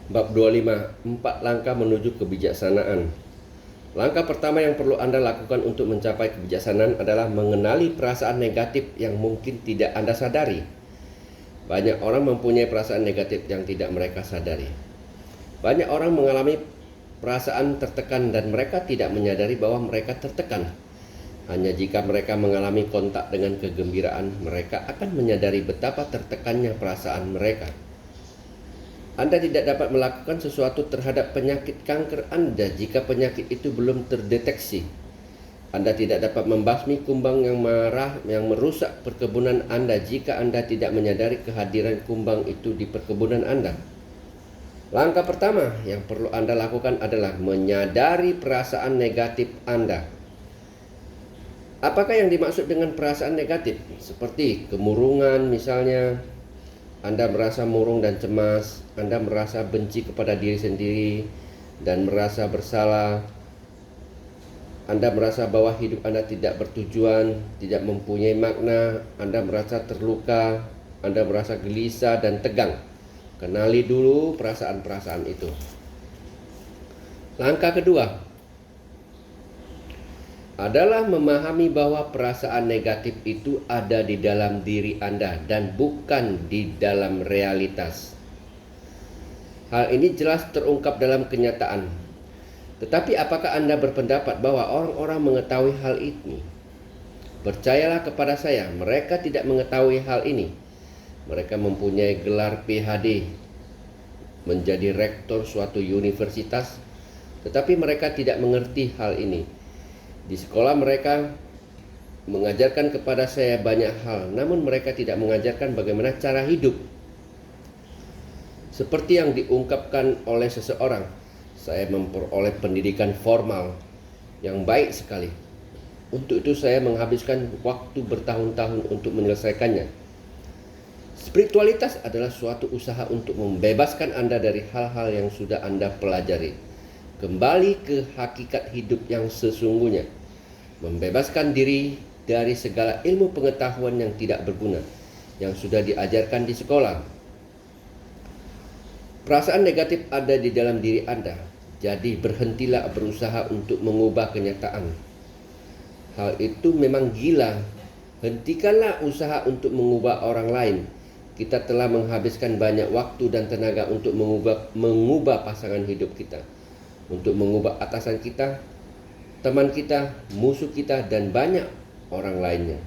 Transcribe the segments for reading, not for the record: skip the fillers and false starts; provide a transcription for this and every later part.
Bab 25, 4 langkah menuju kebijaksanaan. Langkah pertama yang perlu Anda lakukan untuk mencapai kebijaksanaan adalah mengenali perasaan negatif yang mungkin tidak Anda sadari. Banyak orang mempunyai perasaan negatif yang tidak mereka sadari. Banyak orang mengalami perasaan tertekan dan mereka tidak menyadari bahwa mereka tertekan. Hanya jika mereka mengalami kontak dengan kegembiraan, mereka akan menyadari betapa tertekannya perasaan mereka. Anda tidak dapat melakukan sesuatu terhadap penyakit kanker Anda jika penyakit itu belum terdeteksi. Anda tidak dapat membasmi kumbang yang marah yang merusak perkebunan Anda jika Anda tidak menyadari kehadiran kumbang itu di perkebunan Anda. Langkah pertama yang perlu Anda lakukan adalah menyadari perasaan negatif Anda. Apakah yang dimaksud dengan perasaan negatif? Seperti kemurungan misalnya. Anda merasa murung dan cemas, Anda merasa benci kepada diri sendiri dan merasa bersalah. Anda merasa bahwa hidup Anda tidak bertujuan, tidak mempunyai makna, Anda merasa terluka, Anda merasa gelisah dan tegang. Kenali dulu perasaan-perasaan itu. Langkah kedua adalah memahami bahwa perasaan negatif itu ada di dalam diri Anda dan bukan di dalam realitas. Hal ini jelas terungkap dalam kenyataan. Tetapi apakah Anda berpendapat bahwa orang-orang mengetahui hal ini? Percayalah kepada saya, mereka tidak mengetahui hal ini. Mereka mempunyai gelar PhD, menjadi rektor suatu universitas, tetapi mereka tidak mengerti hal ini. Di sekolah mereka mengajarkan kepada saya banyak hal, namun mereka tidak mengajarkan bagaimana cara hidup. Seperti yang diungkapkan oleh seseorang, saya memperoleh pendidikan formal yang baik sekali. Untuk itu saya menghabiskan waktu bertahun-tahun untuk menyelesaikannya. Spiritualitas adalah suatu usaha untuk membebaskan Anda dari hal-hal yang sudah Anda pelajari. Kembali ke hakikat hidup yang sesungguhnya. Membebaskan diri dari segala ilmu pengetahuan yang tidak berguna yang sudah diajarkan di sekolah. Perasaan negatif ada di dalam diri Anda. Jadi berhentilah berusaha untuk mengubah kenyataan. Hal itu memang gila. Hentikanlah usaha untuk mengubah orang lain. Kita telah menghabiskan banyak waktu dan tenaga untuk mengubah pasangan hidup kita, untuk mengubah atasan kita, teman kita, musuh kita, dan banyak orang lainnya.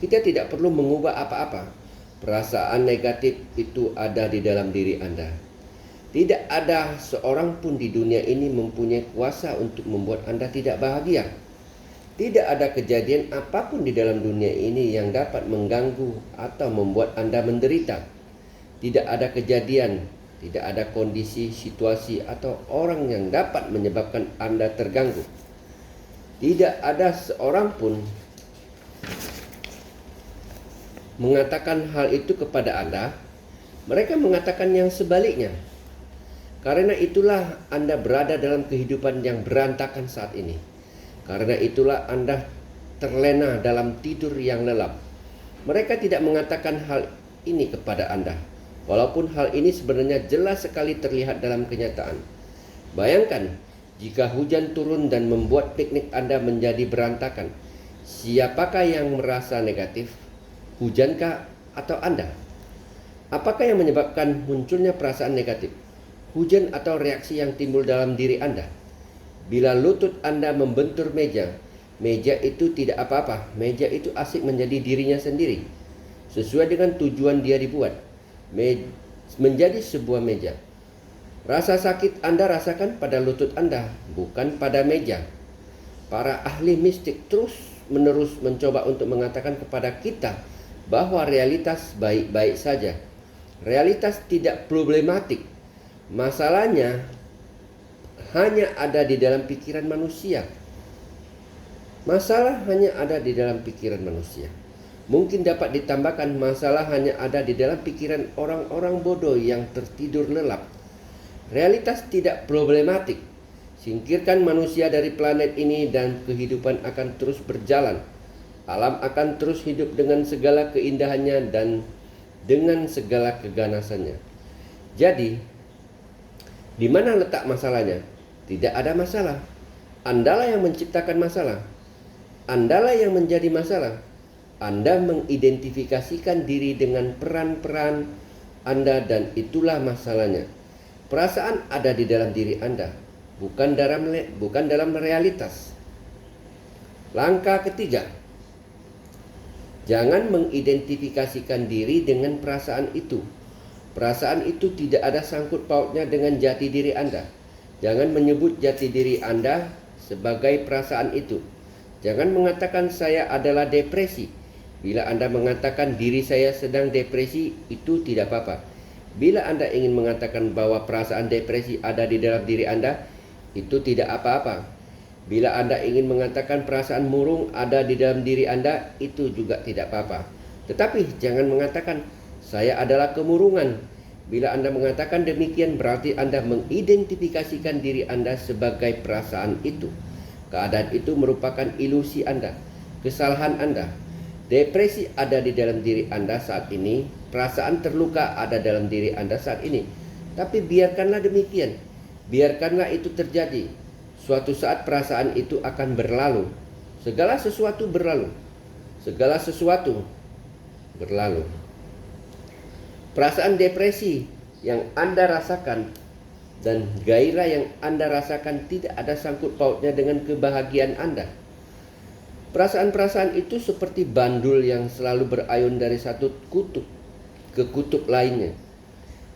Kita tidak perlu mengubah apa-apa. Perasaan negatif itu ada di dalam diri Anda. Tidak ada seorang pun di dunia ini mempunyai kuasa untuk membuat Anda tidak bahagia. Tidak ada kejadian apapun di dalam dunia ini yang dapat mengganggu atau membuat Anda menderita. Tidak ada kejadian, tidak ada kondisi, situasi, atau orang yang dapat menyebabkan Anda terganggu. Tidak ada seorang pun mengatakan hal itu kepada Anda. Mereka mengatakan yang sebaliknya. Karena itulah Anda berada dalam kehidupan yang berantakan saat ini. Karena itulah Anda terlena dalam tidur yang lelap. Mereka tidak mengatakan hal ini kepada Anda, walaupun hal ini sebenarnya jelas sekali terlihat dalam kenyataan. Bayangkan jika hujan turun dan membuat piknik Anda menjadi berantakan. Siapakah yang merasa negatif? Hujankah atau Anda? Apakah yang menyebabkan munculnya perasaan negatif? Hujan atau reaksi yang timbul dalam diri Anda? Bila lutut Anda membentur meja, meja itu tidak apa-apa. Meja itu asik menjadi dirinya sendiri, sesuai dengan tujuan dia dibuat, menjadi sebuah meja. Rasa sakit Anda rasakan pada lutut Anda, bukan pada meja. Para ahli mistik terus-menerus mencoba untuk mengatakan kepada kita bahwa realitas baik-baik saja. Realitas tidak problematik. Masalahnya hanya ada di dalam pikiran manusia. Masalah hanya ada di dalam pikiran manusia. Mungkin dapat ditambahkan, masalah hanya ada di dalam pikiran orang-orang bodoh yang tertidur lelap. Realitas tidak problematik. Singkirkan manusia dari planet ini dan kehidupan akan terus berjalan. Alam akan terus hidup dengan segala keindahannya dan dengan segala keganasannya. Jadi, Di mana letak masalahnya? Tidak ada masalah. Andalah yang menciptakan masalah. Andalah yang menjadi masalah. Anda mengidentifikasikan diri dengan peran-peran Anda dan itulah masalahnya. Perasaan ada di dalam diri Anda, bukan dalam realitas. Langkah ketiga, jangan mengidentifikasikan diri dengan perasaan itu. Perasaan itu tidak ada sangkut pautnya dengan jati diri Anda. Jangan menyebut jati diri Anda sebagai perasaan itu. Jangan mengatakan saya adalah depresi. Bila Anda mengatakan diri saya sedang depresi, itu tidak apa-apa. Bila Anda ingin mengatakan bahwa perasaan depresi ada di dalam diri Anda, itu tidak apa-apa. Bila Anda ingin mengatakan perasaan murung ada di dalam diri Anda, itu juga tidak apa-apa. Tetapi jangan mengatakan saya adalah kemurungan. Bila Anda mengatakan demikian, berarti Anda mengidentifikasikan diri Anda sebagai perasaan itu. Keadaan itu merupakan ilusi Anda, kesalahan Anda. Depresi ada di dalam diri Anda saat ini, perasaan terluka ada dalam diri Anda saat ini. Tapi biarkanlah demikian, biarkanlah itu terjadi. Suatu saat perasaan itu akan berlalu. Segala sesuatu berlalu. Segala sesuatu berlalu. Perasaan depresi yang Anda rasakan dan gairah yang Anda rasakan tidak ada sangkut pautnya dengan kebahagiaan Anda. Perasaan-perasaan itu seperti bandul yang selalu berayun dari satu kutub ke kutub lainnya.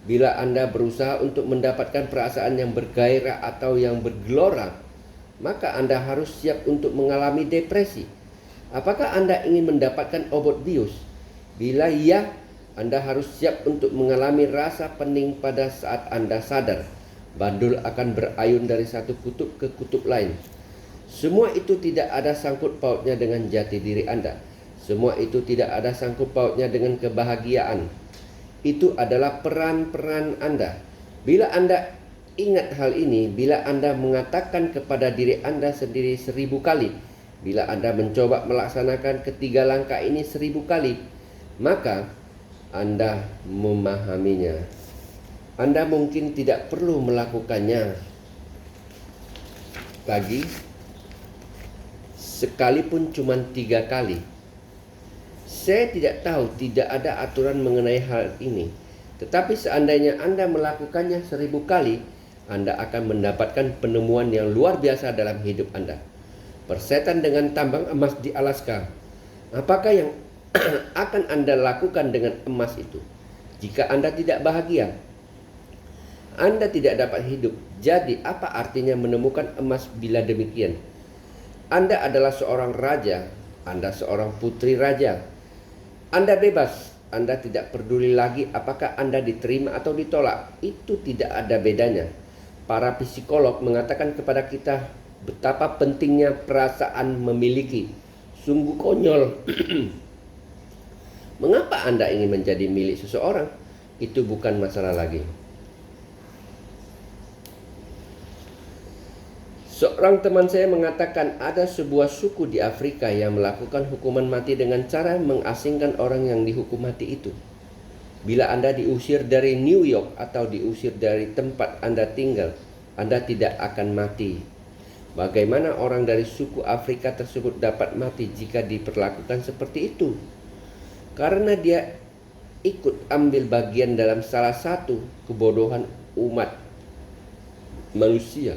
Bila Anda berusaha untuk mendapatkan perasaan yang bergairah atau yang bergelora, maka Anda harus siap untuk mengalami depresi. Apakah Anda ingin mendapatkan obat bius? Bila iya, Anda harus siap untuk mengalami rasa pening pada saat Anda sadar bandul akan berayun dari satu kutub ke kutub lain. Semua itu tidak ada sangkut pautnya dengan jati diri Anda. Semua itu tidak ada sangkut pautnya dengan kebahagiaan. Itu adalah peran-peran Anda. Bila Anda ingat hal ini, bila Anda mengatakan kepada diri Anda sendiri 1000 kali, bila Anda mencoba melaksanakan ketiga langkah ini 1000 kali, maka Anda memahaminya. Anda mungkin tidak perlu melakukannya lagi, sekalipun cuma 3 kali. Saya tidak tahu, tidak ada aturan mengenai hal ini. Tetapi seandainya Anda melakukannya 1000 kali, Anda akan mendapatkan penemuan yang luar biasa dalam hidup Anda. Persetan dengan tambang emas di Alaska. Apakah yang akan Anda lakukan dengan emas itu? Jika Anda tidak bahagia, Anda tidak dapat hidup. Jadi apa artinya menemukan emas bila demikian? Anda adalah seorang raja, Anda seorang putri raja. Anda bebas, Anda tidak peduli lagi apakah Anda diterima atau ditolak. Itu tidak ada bedanya. Para psikolog mengatakan kepada kita betapa pentingnya perasaan memiliki. Sungguh konyol. Mengapa Anda ingin menjadi milik seseorang? Itu bukan masalah lagi. Seorang teman saya mengatakan ada sebuah suku di Afrika yang melakukan hukuman mati dengan cara mengasingkan orang yang dihukum mati itu. Bila Anda diusir dari New York atau diusir dari tempat Anda tinggal, Anda tidak akan mati. Bagaimana orang dari suku Afrika tersebut dapat mati jika diperlakukan seperti itu? Karena dia ikut ambil bagian dalam salah satu kebodohan umat manusia.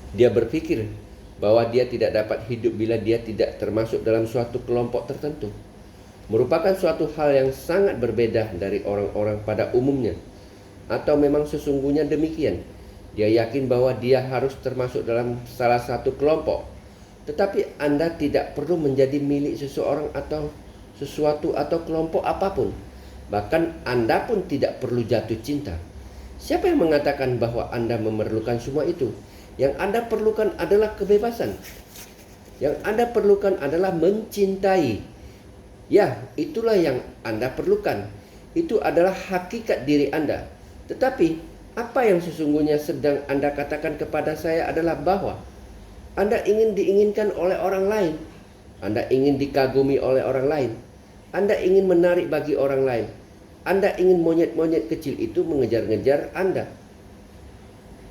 Dia berpikir bahwa dia tidak dapat hidup bila dia tidak termasuk dalam suatu kelompok tertentu. Merupakan suatu hal yang sangat berbeda dari orang-orang pada umumnya. Atau memang sesungguhnya demikian. Dia yakin bahwa dia harus termasuk dalam salah satu kelompok. Tetapi Anda tidak perlu menjadi milik seseorang atau sesuatu atau kelompok apapun. Bahkan Anda pun tidak perlu jatuh cinta. Siapa yang mengatakan bahwa Anda memerlukan semua itu? Yang Anda perlukan adalah kebebasan. Yang Anda perlukan adalah mencintai. Ya, itulah yang Anda perlukan. Itu adalah hakikat diri Anda. Tetapi, apa yang sesungguhnya sedang Anda katakan kepada saya adalah bahwa Anda ingin diinginkan oleh orang lain. Anda ingin dikagumi oleh orang lain. Anda ingin menarik bagi orang lain. Anda ingin monyet-monyet kecil itu mengejar-ngejar Anda.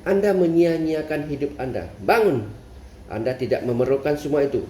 Anda menyia-nyiakan hidup Anda. Bangun. Anda tidak memerlukan semua itu.